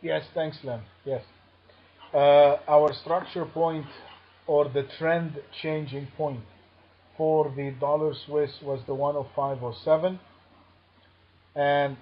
Yes, thanks, Len. Yes. Our structure point or the trend changing point for the dollar Swiss was the 105.07, and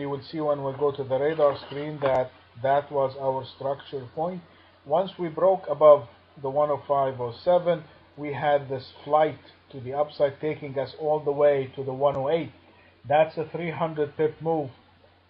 you will see when we go to the radar screen that that was our structure point. Once we broke above the 105.07, we had this flight to the upside taking us all the way to the 108. That's a 300 pip move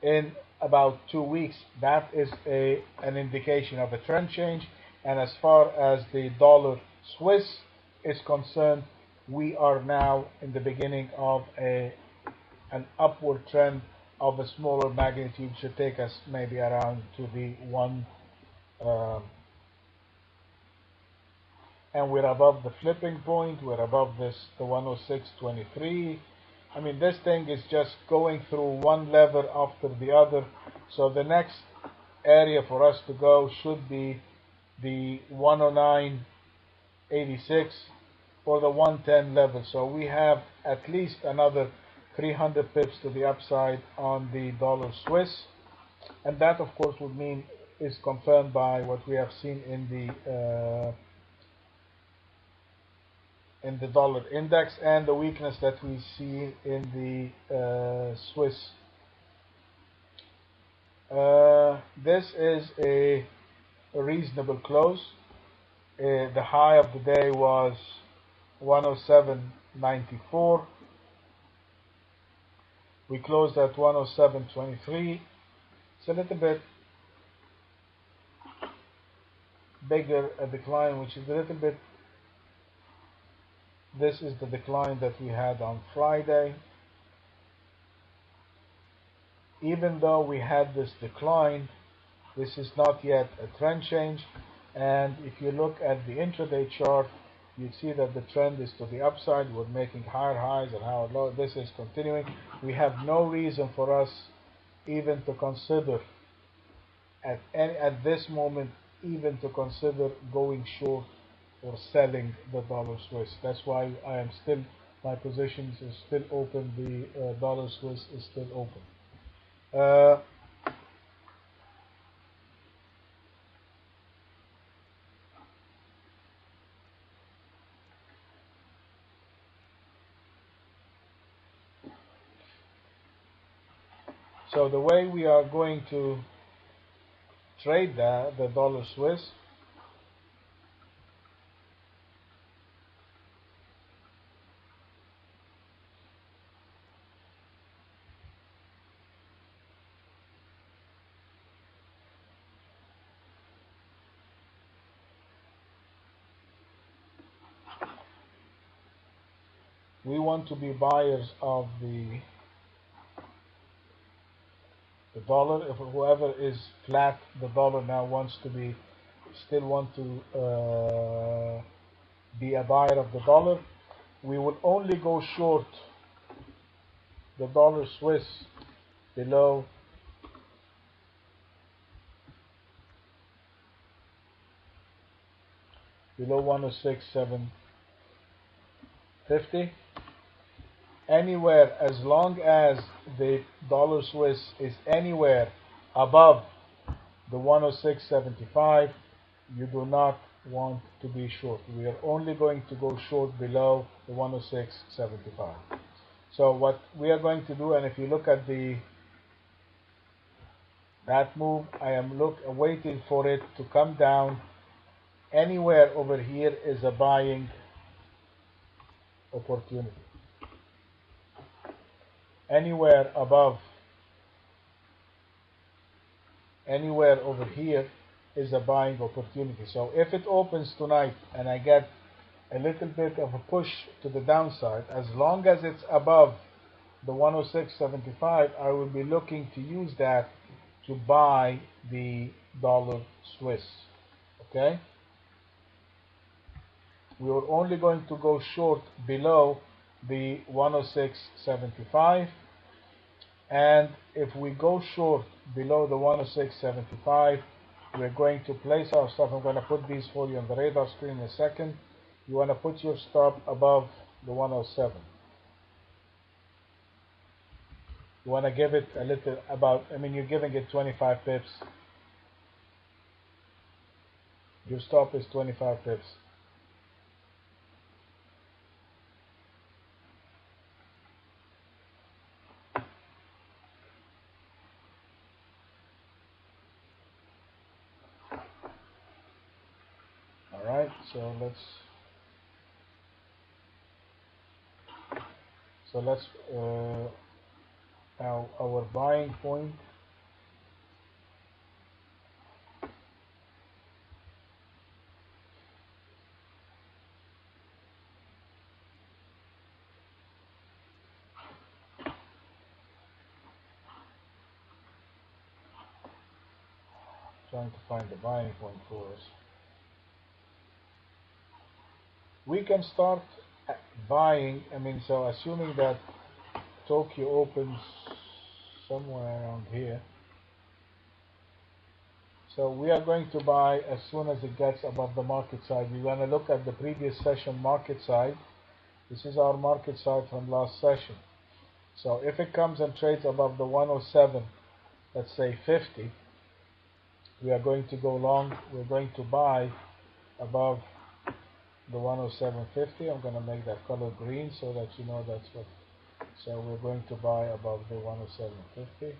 in about 2 weeks. That is an indication of a trend change. And as far as the dollar Swiss is concerned, we are now in the beginning of an upward trend of a smaller magnitude. Should take us maybe around to the one, um, and we're above the flipping point. We're above this the 106.23. I mean, this thing is just going through one lever after the other. So the next area for us to go should be the 109.86 or the 110 level. So we have at least another 300 pips to the upside on the dollar Swiss, and that of course would mean is confirmed by what we have seen in the dollar index and the weakness that we see in the Swiss. This is a reasonable close. The high of the day was 107.94. We closed at 107.23. It's a little bit bigger a decline, which is a little bit. This is the decline that we had on Friday. Even though we had this decline, this is not yet a trend change. And if you look at the intraday chart, you see that the trend is to the upside. We're making higher highs and higher lows. This is continuing. We have no reason for us even to consider at this moment even to consider going short or selling the dollar Swiss. That's why I am still, my positions is still open. The dollar Swiss is still open. So the way we are going to trade the dollar Swiss, we want to be buyers of the dollar. If whoever is flat, the dollar now wants to be, still want to be a buyer of the dollar. We will only go short the dollar Swiss below below 106.750. Anywhere, as long as the dollar Swiss is anywhere above the 106.75, you do not want to be short. We are only going to go short below the 106.75. So what we are going to do, and if you look at that move, I am waiting for it to come down. Anywhere over here is a buying opportunity. Anywhere above, anywhere over here is a buying opportunity. So if it opens tonight and I get a little bit of a push to the downside, as long as it's above the 106.75, I will be looking to use that to buy the dollar Swiss. Okay? We are only going to go short below the 106.75, and if we go short below the 106.75, we're going to place our stop. I'm going to put these for you on the radar screen in a second. You want to put your stop above the 107. You want to give it a little, about, I mean, you're giving it 25 pips. Your stop is 25 pips. All right, so let's now our buying point. Trying to find the buying point for us. We can start buying. I mean, so assuming that Tokyo opens somewhere around here. So we are going to buy as soon as it gets above the market side. We're going to look at the previous session market side. This is our market side from last session. So if it comes and trades above the 107, let's say 50, we are going to go long. We're going to buy above the 107.50. I'm going to make that color green so that you know that's what. So we're going to buy above the 107.50.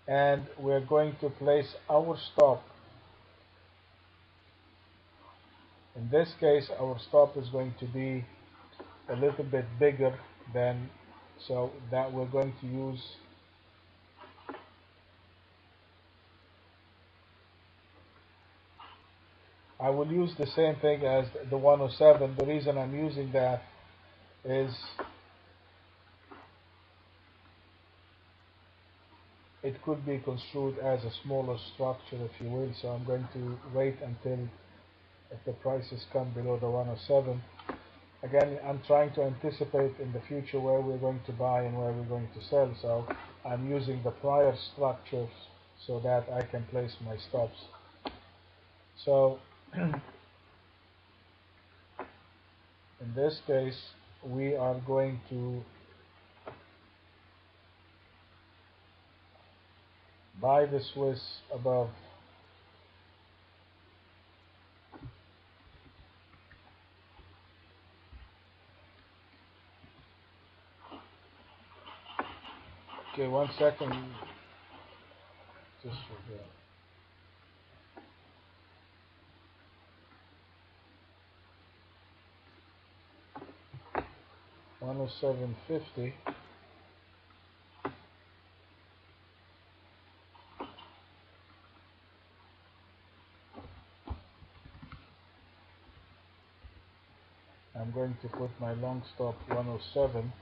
And we're going to place our stop. In this case, our stop is going to be a little bit bigger than, so that we're going to use I will use the same thing as the 107. The reason I'm using that is it could be construed as a smaller structure, if you will, so I'm going to wait until if the prices come below the 107. Again, I'm trying to anticipate in the future where we're going to buy and where we're going to sell, so I'm using the prior structures so that I can place my stops. So in this case, we are going to buy the Swiss above okay, 1 second. Just forget. 107.50. I'm going to put my long stop 107.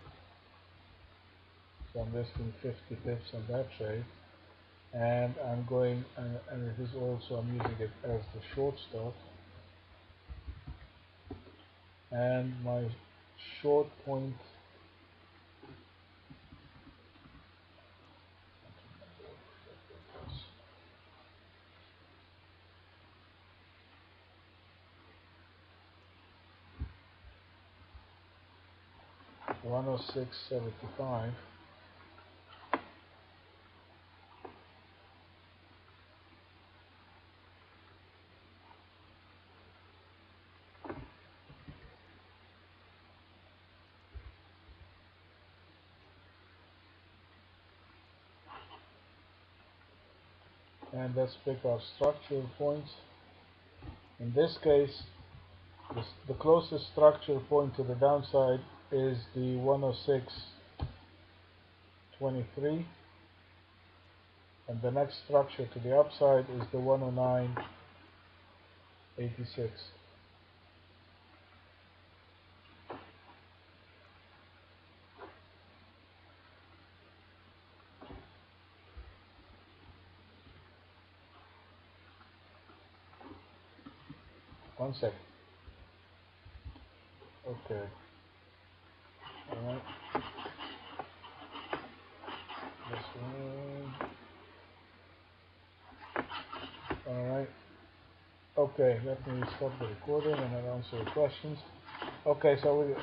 So I'm risking 50 pips on that trade. And I'm going, and it is also, I'm using it as the short stop. And my short point, $106.75. And let's pick our structural points. In this case, the closest structural point to the downside is the 106.23, and the next structure to the upside is the 109.86. One second. Okay. Alright. This one. Alright. Okay, let me stop the recording and I'll answer the questions. Okay, so